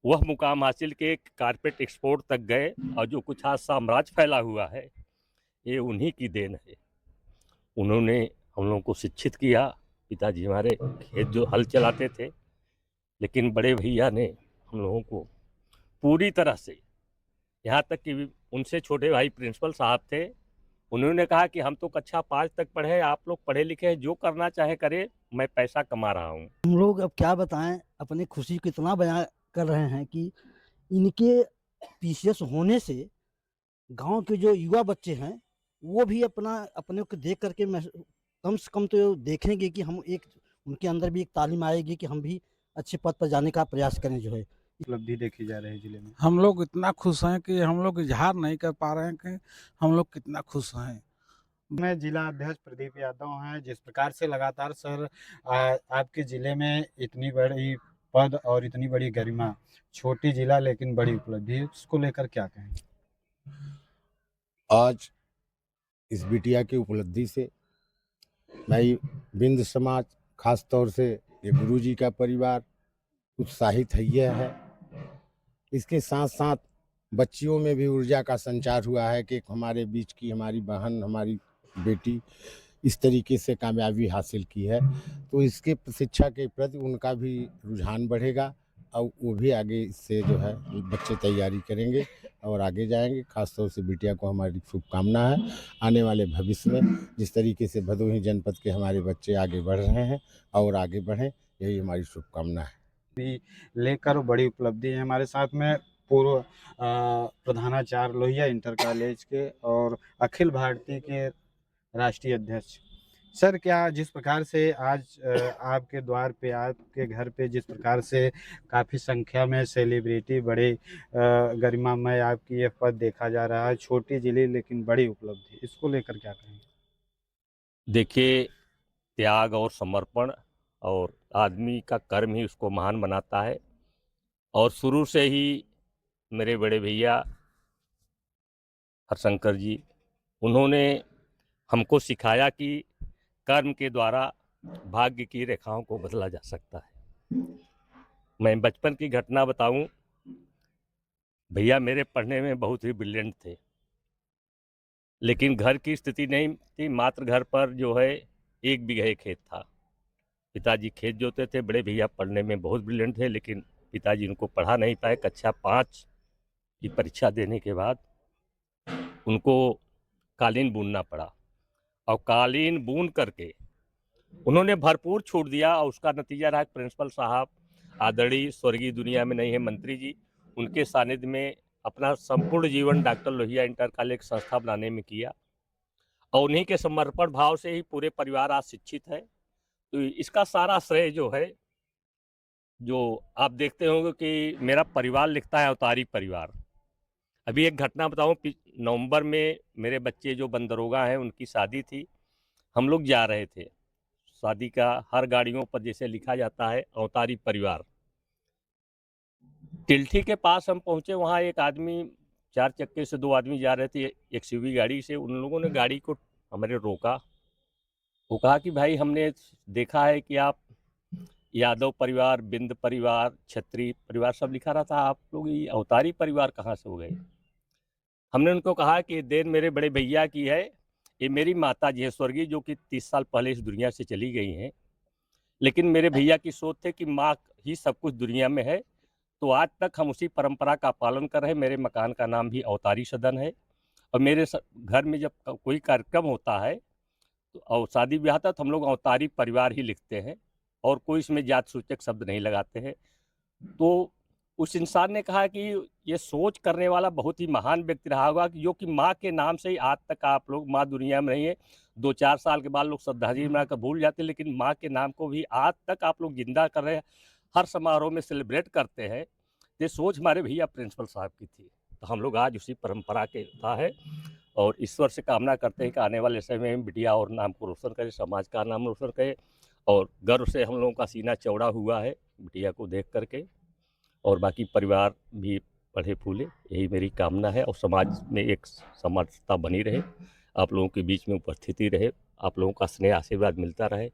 वह मुकाम हासिल के कारपेट एक्सपोर्ट तक गए और जो कुछ आज साम्राज्य फैला हुआ है ये उन्हीं की देन है। उन्होंने हम लोगों को शिक्षित किया। पिताजी हमारे खेत जो हल चलाते थे, लेकिन बड़े भैया ने हम लोगों को पूरी तरह से, यहाँ तक कि उनसे छोटे भाई प्रिंसिपल साहब थे, उन्होंने कहा कि हम तो कक्षा 5 तक पढ़े हैं, आप लोग पढ़े लिखे हैं, जो करना चाहे करें, मैं पैसा कमा रहा हूँ। हम लोग अब क्या बताएं, अपनी खुशी को इतना बयां कर रहे हैं कि इनके पीसीएस होने से गांव के जो युवा बच्चे हैं वो भी अपने को देख करके कम से कम तो देखेंगे कि हम एक उनके अंदर भी एक तालीम आएगी कि हम भी अच्छे पद पर जाने का प्रयास करें जो है। उपलब्धि देखी जा रही है जिले में? हम लोग इतना खुश हैं कि हम लोग इज़हार नहीं कर पा रहे हैं कि हम लोग कितना खुश हैं। मैं जिला अध्यक्ष प्रदीप यादव हैं। जिस प्रकार से लगातार सर आपके ज़िले में इतनी बड़ी पद और इतनी बड़ी गरिमा, छोटी जिला लेकिन बड़ी उपलब्धि, उसको लेकर क्या कहें? आज इस बिटिया की उपलब्धि से मैं बिंद समाज, खास तौर से ये गुरुजी का परिवार उत्साहित है। इसके साथ साथ बच्चियों में भी ऊर्जा का संचार हुआ है कि हमारे बीच की हमारी बहन, हमारी बेटी इस तरीके से कामयाबी हासिल की है, तो इसके शिक्षा के प्रति उनका भी रुझान बढ़ेगा और वो भी आगे इससे जो है बच्चे तैयारी करेंगे और आगे जाएंगे। खासतौर से बिटिया को हमारी शुभकामना है आने वाले भविष्य में जिस तरीके से भदोही जनपद के हमारे बच्चे आगे बढ़ रहे हैं और आगे बढ़ें, यही हमारी शुभकामना है। भी लेकर बड़ी उपलब्धि है। हमारे साथ में पूर्व प्रधानाचार्य लोहिया इंटर कॉलेज के और अखिल भारतीय के राष्ट्रीय अध्यक्ष। सर, क्या जिस प्रकार से आज आपके द्वार पे, आपके घर पे जिस प्रकार से काफ़ी संख्या में सेलिब्रिटी, बड़े गरिमामय आपकी ये पद देखा जा रहा है, छोटी जिले लेकिन बड़ी उपलब्धि, इसको लेकर क्या कहेंगे? देखिए, त्याग और समर्पण और आदमी का कर्म ही उसको महान बनाता है। और शुरू से ही मेरे बड़े भैया हरशंकर जी, उन्होंने हमको सिखाया कि कर्म के द्वारा भाग्य की रेखाओं को बदला जा सकता है। मैं बचपन की घटना बताऊं, भैया मेरे पढ़ने में बहुत ही ब्रिलियंट थे, लेकिन घर की स्थिति नहीं थी। मात्र घर पर जो है 1 बीघे खेत था। पिताजी खेत जोते थे। बड़े भैया पढ़ने में बहुत ब्रिलियंट थे, लेकिन पिताजी उनको पढ़ा नहीं पाए। कक्षा 5 की परीक्षा देने के बाद उनको कालीन बुनना पड़ा और कालीन बुन करके उन्होंने भरपूर छूट दिया और उसका नतीजा रहा प्रिंसिपल साहब, आदरणीय स्वर्गीय दुनिया में नहीं है मंत्री जी, उनके सानिध्य में अपना संपूर्ण जीवन डॉक्टर लोहिया इंटर कॉलेज संस्था बनाने में किया और उन्हीं के समर्पण भाव से ही पूरे परिवार आज शिक्षित है। तो इसका सारा श्रेय जो है, जो आप देखते होंगे कि मेरा परिवार लिखता है अवतारी परिवार। अभी एक घटना बताऊं, नवंबर में मेरे बच्चे जो बंदरोगा हैं उनकी शादी थी। हम लोग जा रहे थे शादी का, हर गाड़ियों पर जैसे लिखा जाता है अवतारी परिवार। तिल्ठी के पास हम पहुंचे, वहां एक आदमी, 4 चक्के से 2 आदमी जा रहे थे एक्सयूवी गाड़ी से। उन लोगों ने गाड़ी को हमारे रोका। वो कहा कि भाई हमने देखा है कि आप यादव परिवार, बिंद परिवार, क्षत्रिय परिवार सब लिखा रहा था, आप लोग ये अवतारी परिवार कहाँ से हो गए? हमने उनको कहा कि देन मेरे बड़े भैया की है, ये मेरी माता जी है स्वर्गीय, जो कि 30 साल पहले इस दुनिया से चली गई हैं। लेकिन मेरे भैया की सोच थे कि माँ ही सब कुछ दुनिया में है, तो आज तक हम उसी परंपरा का पालन कर रहे हैं। मेरे मकान का नाम भी अवतारी सदन है और मेरे घर में जब कोई कार्यक्रम होता है तो और शादी ब्याह था तो हम लोग अवतारी परिवार ही लिखते हैं और कोई इसमें जात सूचक शब्द नहीं लगाते हैं। तो उस इंसान ने कहा कि ये सोच करने वाला बहुत ही महान व्यक्ति रहा होगा कि जो कि माँ के नाम से ही आज तक आप लोग, माँ दुनिया में नहीं है, 2-4 साल के बाद लोग श्रद्धांजलि बनाकर भूल जाते हैं, लेकिन माँ के नाम को भी आज तक आप लोग जिंदा कर रहे हैं, हर समारोह में सेलिब्रेट करते हैं। ये सोच हमारे भैया प्रिंसिपल साहब की थी, तो हम लोग आज उसी परंपरा के था है और ईश्वर से कामना करते हैं कि आने वाले समय में बिटिया और नाम को रोशन करे, समाज का नाम रोशन करे। और गर्व से हम लोगों का सीना चौड़ा हुआ है बिटिया को देख करके, और बाकी परिवार भी पढ़े फूले, यही मेरी कामना है। और समाज में एक समरसता बनी रहे, आप लोगों के बीच में उपस्थिति रहे, आप लोगों का स्नेह आशीर्वाद मिलता रहे,